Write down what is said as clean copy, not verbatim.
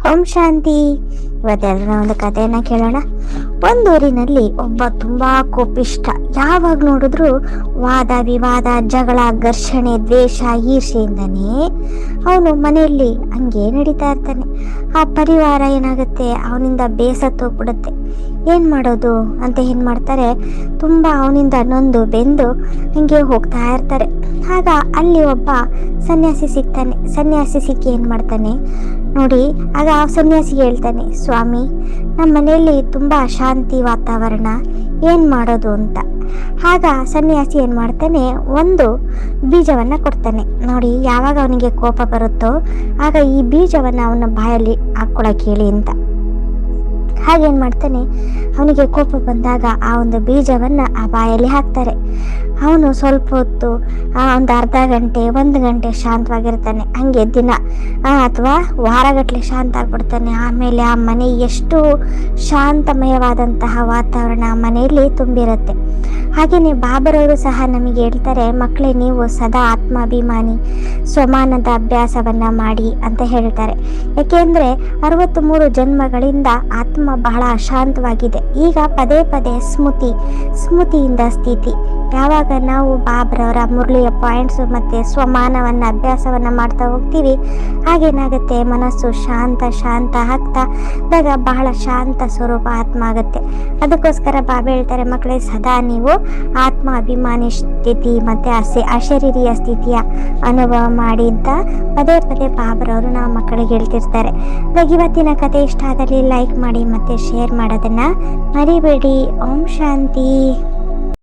ಓಂ ಶಾಂತಿ. ಇವತ್ತೆಲ್ಲರ ಒಂದು ಕಥೆಯನ್ನ ಕೇಳೋಣ. ಒಂದೂರಿನಲ್ಲಿ ಒಬ್ಬ ತುಂಬಾ ಕೋಪಿಷ್ಟ, ಯಾವಾಗ ನೋಡಿದ್ರು ವಾದ ವಿವಾದ, ಜಗಳ, ಘರ್ಷಣೆ, ದ್ವೇಷ, ಈರ್ಷೆಯಿಂದನೇ ಅವನು ಮನೆಯಲ್ಲಿ ಹಂಗೆ ನಡೀತಾ ಇರ್ತಾನೆ. ಆ ಪರಿವಾರ ಏನಾಗುತ್ತೆ, ಅವನಿಂದ ಬೇಸತ್ತೋಗ್ಬಿಡುತ್ತೆ. ಏನ್ ಮಾಡೋದು ಅಂತ ಏನ್ ಮಾಡ್ತಾರೆ, ತುಂಬಾ ಅವನಿಂದ ನೊಂದು ಬೆಂದು ಹಂಗೆ ಹೋಗ್ತಾ ಇರ್ತಾರೆ. ಆಗ ಅಲ್ಲಿ ಒಬ್ಬ ಸನ್ಯಾಸಿ ಸಿಗ್ತಾನೆ. ಸನ್ಯಾಸಿ ಸಿಕ್ಕಿ ಏನ್ ಮಾಡ್ತಾನೆ ನೋಡಿ, ಆಗ ಆ ಸನ್ಯಾಸಿ ಹೇಳ್ತಾನೆ, ಸ್ವಾಮಿ, ನಮ್ಮ ಮನೆಯಲ್ಲಿ ತುಂಬಾ ಅಶಾಂತಿ ವಾತಾವರಣ, ಏನ್ ಮಾಡೋದು ಅಂತ. ಆಗ ಸನ್ಯಾಸಿ ಏನ್ ಮಾಡ್ತಾನೆ, ಒಂದು ಬೀಜವನ್ನ ಕೊಡ್ತಾನೆ. ನೋಡಿ, ಯಾವಾಗ ಅವನಿಗೆ ಕೋಪ ಬರುತ್ತೋ ಆಗ ಈ ಬೀಜವನ್ನ ಅವನ ಬಾಯಲ್ಲಿ ಹಾಕೊಳಕ್ ಹೇಳಿ ಅಂತ. ಹಾಗೇನ್ ಮಾಡ್ತಾನೆ, ಅವನಿಗೆ ಕೋಪ ಬಂದಾಗ ಆ ಒಂದು ಬೀಜವನ್ನ ಆ ಬಾಯಲ್ಲಿ ಹಾಕ್ತಾರೆ. ಅವನು ಸ್ವಲ್ಪ ಹೊತ್ತು, ಒಂದು ಅರ್ಧ ಗಂಟೆ, 1 ಗಂಟೆ ಶಾಂತವಾಗಿರ್ತಾನೆ. ಹಂಗೆ ದಿನ ಅಥವಾ ವಾರಗಟ್ಟಲೆ ಶಾಂತ ಆಗ್ಬಿಡ್ತಾನೆ. ಆಮೇಲೆ ಆ ಮನೆ ಎಷ್ಟು ಶಾಂತಮಯವಾದಂತಹ ವಾತಾವರಣ ಆ ಮನೆಯಲ್ಲಿ ತುಂಬಿರುತ್ತೆ. ಹಾಗೆಯೇ ಬಾಬರವರು ಸಹ ನಮಗೆ ಹೇಳ್ತಾರೆ, ಮಕ್ಕಳೇ, ನೀವು ಸದಾ ಆತ್ಮಾಭಿಮಾನಿ ಸ್ವಮಾನದ ಅಭ್ಯಾಸವನ್ನ ಮಾಡಿ ಅಂತ ಹೇಳ್ತಾರೆ. ಯಾಕೆಂದ್ರೆ 63 ಜನ್ಮಗಳಿಂದ ಆತ್ಮ ಬಹಳ ಅಶಾಂತವಾಗಿದೆ. ಈಗ ಪದೇ ಪದೇ ಸ್ಮೃತಿಯಿಂದ ಸ್ಥಿತಿ. ಯಾವಾಗ ನಾವು ಬಾಬ್ರವರ ಮುರಳಿಯ ಪಾಯಿಂಟ್ಸ್ ಮತ್ತೆ ಸ್ವಮಾನವನ್ನ ಅಭ್ಯಾಸವನ್ನ ಮಾಡ್ತಾ ಹೋಗ್ತೀವಿ, ಹಾಗೇನಾಗುತ್ತೆ, ಮನಸ್ಸು ಶಾಂತ ಆಗ್ತಾ ಬಹಳ ಶಾಂತ ಸ್ವರೂಪ ಆತ್ಮ ಆಗುತ್ತೆ. ಅದಕ್ಕೋಸ್ಕರ ಬಾಬಾ ಹೇಳ್ತಾರೆ, ಮಕ್ಕಳೇ, ಸದಾ ನೀವು ಆತ್ಮ ಅಭಿಮಾನಿ ಸ್ಥಿತಿ ಮತ್ತೆ ಅಶರೀರಿಯ ಸ್ಥಿತಿಯ ಅನುಭವ ಮಾಡಿ ಅಂತ ಪದೇ ಪದೇ ಬಾಬ್ರವರು ನಾವು ಮಕ್ಕಳಿಗೆ ಹೇಳ್ತಿರ್ತಾರೆ. ಇವತ್ತಿನ ಕತೆ ಇಷ್ಟ ಆದಲ್ಲಿ ಲೈಕ್ ಮಾಡಿ ಮತ್ತೆ ಶೇರ್ ಮಾಡೋದನ್ನ ಮರಿಬೇಡಿ. ಓಂ ಶಾಂತಿ.